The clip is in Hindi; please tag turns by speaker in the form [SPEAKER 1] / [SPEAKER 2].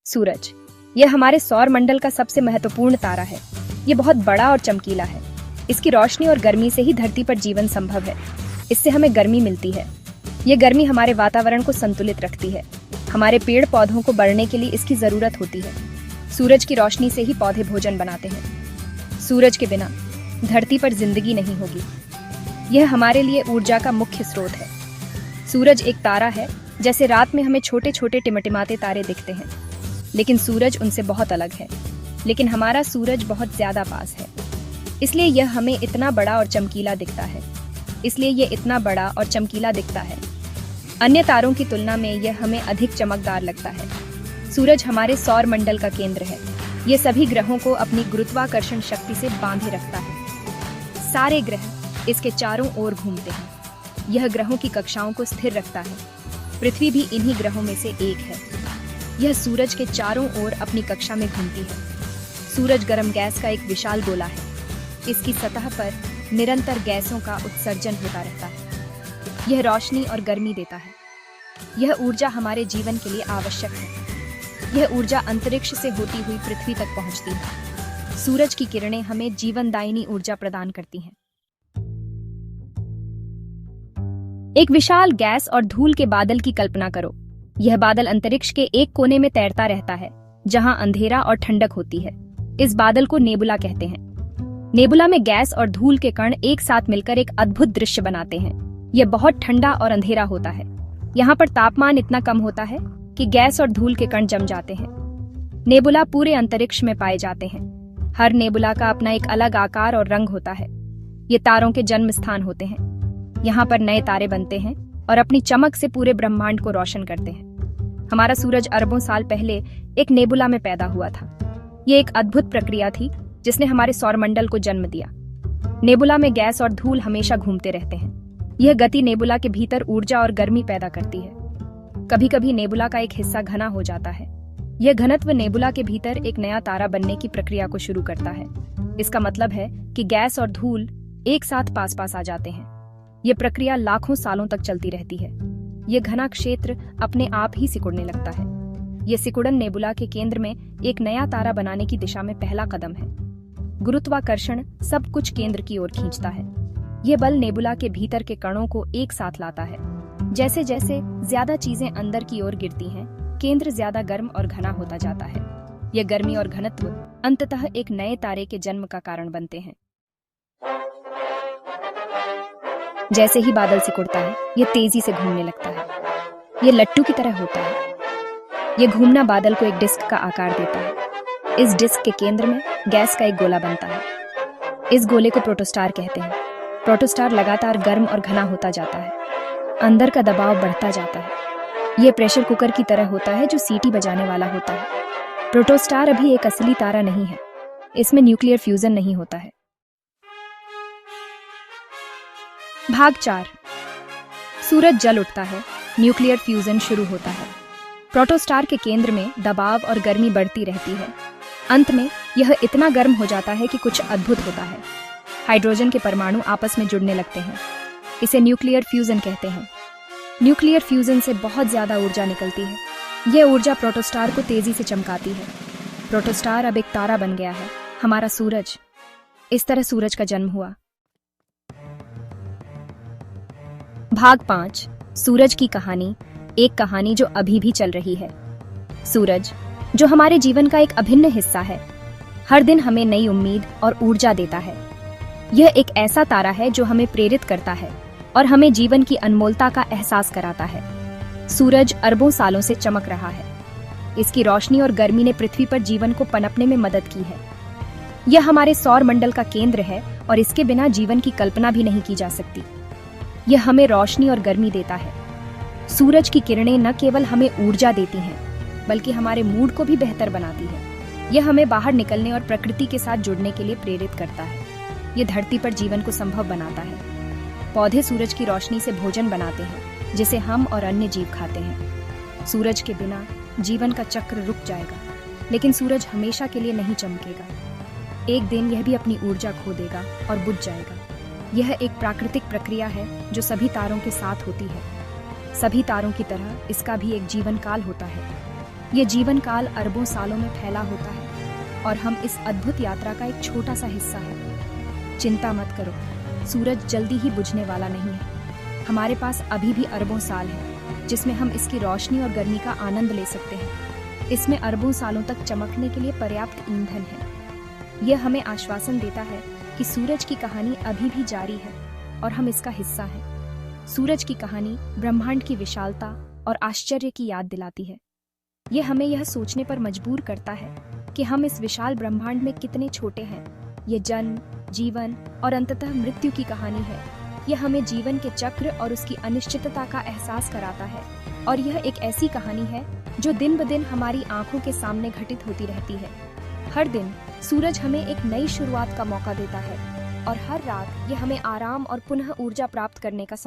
[SPEAKER 1] सूरज, यह हमारे सौर मंडल का सबसे महत्वपूर्ण तारा है। यह बहुत बड़ा और चमकीला है। इसकी रोशनी और गर्मी से ही धरती पर जीवन संभव है। इससे हमें गर्मी मिलती है। यह गर्मी हमारे वातावरण को संतुलित रखती है। हमारे पेड़ पौधों को बढ़ने के लिए इसकी जरूरत होती है। सूरज की रोशनी से ही पौधे भोजन बनाते हैं। सूरज के बिना धरती पर जिंदगी नहीं होगी। यह हमारे लिए ऊर्जा का मुख्य स्रोत है। सूरज एक तारा है। जैसे रात में हमें छोटे छोटे टिमटिमाते तारे दिखते हैं, लेकिन सूरज उनसे बहुत अलग है। लेकिन हमारा सूरज बहुत ज्यादा पास है, इसलिए यह हमें इतना बड़ा और चमकीला दिखता है। अन्य तारों की तुलना में यह हमें अधिक चमकदार लगता है। सूरज हमारे सौर मंडल का केंद्र है। यह सभी ग्रहों को अपनी गुरुत्वाकर्षण शक्ति से बांधे रखता है। सारे ग्रह इसके चारों ओर घूमते हैं। यह ग्रहों की कक्षाओं को स्थिर रखता है। पृथ्वी भी इन्हीं ग्रहों में से एक है। यह सूरज के चारों ओर अपनी कक्षा में घूमती है। सूरज गर्म गैस का एक विशाल गोला है। इसकी सतह पर निरंतर गैसों का उत्सर्जन होता रहता है। यह रोशनी और गर्मी देता है। यह ऊर्जा हमारे जीवन के लिए आवश्यक है। यह ऊर्जा अंतरिक्ष से होती हुई पृथ्वी तक पहुंचती है। सूरज की किरणें हमें जीवनदायिनी ऊर्जा प्रदान करती हैं। एक विशाल गैस और धूल के बादल की कल्पना करो। यह बादल अंतरिक्ष के एक कोने में तैरता रहता है, जहां अंधेरा और ठंडक होती है। इस बादल को नेबुला कहते हैं। नेबुला में गैस और धूल के कण एक साथ मिलकर एक अद्भुत दृश्य बनाते हैं। यह बहुत ठंडा और अंधेरा होता है। यहाँ पर तापमान इतना कम होता है कि गैस और धूल के कण जम जाते हैं। नेबुला पूरे अंतरिक्ष में पाए जाते हैं। हर नेबुला का अपना एक अलग आकार और रंग होता है। ये तारों के जन्म स्थान होते हैं। यहाँ पर नए तारे बनते हैं और अपनी चमक से पूरे ब्रह्मांड को रोशन करते हैं। हमारा सूरज अरबों साल पहले एक नेबुला में पैदा हुआ था। ये एक अद्भुत प्रक्रिया थी जिसने हमारे सौरमंडल को जन्म दिया। नेबुला में गैस और धूल हमेशा घूमते रहते हैं। यह गति नेबुला के भीतर ऊर्जा और गर्मी पैदा करती है। कभी कभी नेबुला का एक हिस्सा घना हो जाता है। यह घनत्व नेबुला के भीतर एक नया तारा बनने की प्रक्रिया को शुरू करता है। इसका मतलब है कि गैस और धूल एक साथ पास पास आ जाते हैं। यह प्रक्रिया लाखों सालों तक चलती रहती है। यह घना क्षेत्र अपने आप ही सिकुड़ने लगता है। यह सिकुड़न नेबुला के केंद्र में एक नया तारा बनाने की दिशा में पहला कदम है। गुरुत्वाकर्षण सब कुछ केंद्र की ओर खींचता है। यह बल नेबुला के भीतर के कणों को एक साथ लाता है। जैसे जैसे ज्यादा चीजें अंदर की ओर गिरती हैं, केंद्र ज्यादा गर्म और घना होता जाता है। यह गर्मी और घनत्व अंततः एक नए तारे के जन्म का कारण बनते हैं। जैसे ही बादल सिकुड़ता है, यह तेजी से घूमने लगता है। यह लट्टू की तरह होता है। यह घूमना बादल को एक डिस्क का आकार देता है। इस डिस्क के केंद्र में गैस का एक गोला बनता है। इस गोले को प्रोटोस्टार कहते हैं। प्रोटोस्टार लगातार गर्म और घना होता जाता है। अंदर का दबाव बढ़ता जाता है। यह प्रेशर कुकर की तरह होता है जो सीटी बजाने वाला होता है। प्रोटोस्टार अभी एक असली तारा नहीं है। इसमें न्यूक्लियर फ्यूजन नहीं होता है। भाग 4। सूरज जल उठता है। न्यूक्लियर फ्यूजन शुरू होता है। प्रोटोस्टार के केंद्र में दबाव और गर्मी बढ़ती रहती है। अंत में यह इतना गर्म हो जाता है कि कुछ अद्भुत होता है। हाइड्रोजन के परमाणु आपस में जुड़ने लगते हैं। इसे न्यूक्लियर फ्यूजन कहते हैं। न्यूक्लियर फ्यूजन से बहुत ज्यादा ऊर्जा निकलती है। यह ऊर्जा प्रोटोस्टार को तेजी से चमकाती है। प्रोटोस्टार अब एक तारा बन गया है, हमारा सूरज। इस तरह सूरज का जन्म हुआ। भाग 5। सूरज की कहानी, एक कहानी जो अभी भी चल रही है। सूरज, जो हमारे जीवन का एक अभिन्न हिस्सा है, हर दिन हमें नई उम्मीद और ऊर्जा देता है। यह एक ऐसा तारा है जो हमें प्रेरित करता है और हमें जीवन की अनमोलता का एहसास कराता है। सूरज अरबों सालों से चमक रहा है। इसकी रोशनी और गर्मी ने पृथ्वी पर जीवन को पनपने में मदद की है। यह हमारे सौर मंडल का केंद्र है और इसके बिना जीवन की कल्पना भी नहीं की जा सकती। यह हमें रोशनी और गर्मी देता है। सूरज की किरणें न केवल हमें ऊर्जा देती हैं, बल्कि हमारे मूड को भी बेहतर बनाती है। यह हमें बाहर निकलने और प्रकृति के साथ जुड़ने के लिए प्रेरित करता है। यह धरती पर जीवन को संभव बनाता है। पौधे सूरज की रोशनी से भोजन बनाते हैं, जिसे हम और अन्य जीव खाते हैं। सूरज के बिना जीवन का चक्र रुक जाएगा, लेकिन सूरज हमेशा के लिए नहीं चमकेगा। एक दिन यह भी अपनी ऊर्जा खो देगा और बुझ जाएगा। यह एक प्राकृतिक प्रक्रिया है जो सभी तारों के साथ होती है। सभी तारों की तरह इसका भी एक जीवन काल होता है। ये जीवन काल अरबों सालों में फैला होता है और हम इस अद्भुत यात्रा का एक छोटा सा हिस्सा है। चिंता मत करो, सूरज जल्दी ही बुझने वाला नहीं है। हमारे पास अभी भी अरबों साल है जिसमें हम इसकी रोशनी और गर्मी का आनंद ले सकते हैं। इसमें अरबों सालों तक चमकने के लिए पर्याप्त ईंधन है। यह हमें आश्वासन देता है कि सूरज की कहानी अभी भी जारी है और हम इसका हिस्सा हैं। सूरज की कहानी ब्रह्मांड की विशालता और आश्चर्य की याद दिलाती है। यह हमें यह सोचने पर मजबूर करता है कि हम इस विशाल ब्रह्मांड में कितने छोटे हैं। ये जन्म, जीवन और अंततः मृत्यु की कहानी है। यह हमें जीवन के चक्र और उसकी अनिश्चितता का एहसास कराता है और यह एक ऐसी कहानी है जो दिन ब दिन हमारी आंखों के सामने घटित होती रहती है। हर दिन सूरज हमें एक नई शुरुआत का मौका देता है और हर रात यह हमें आराम और पुनः ऊर्जा प्राप्त करने का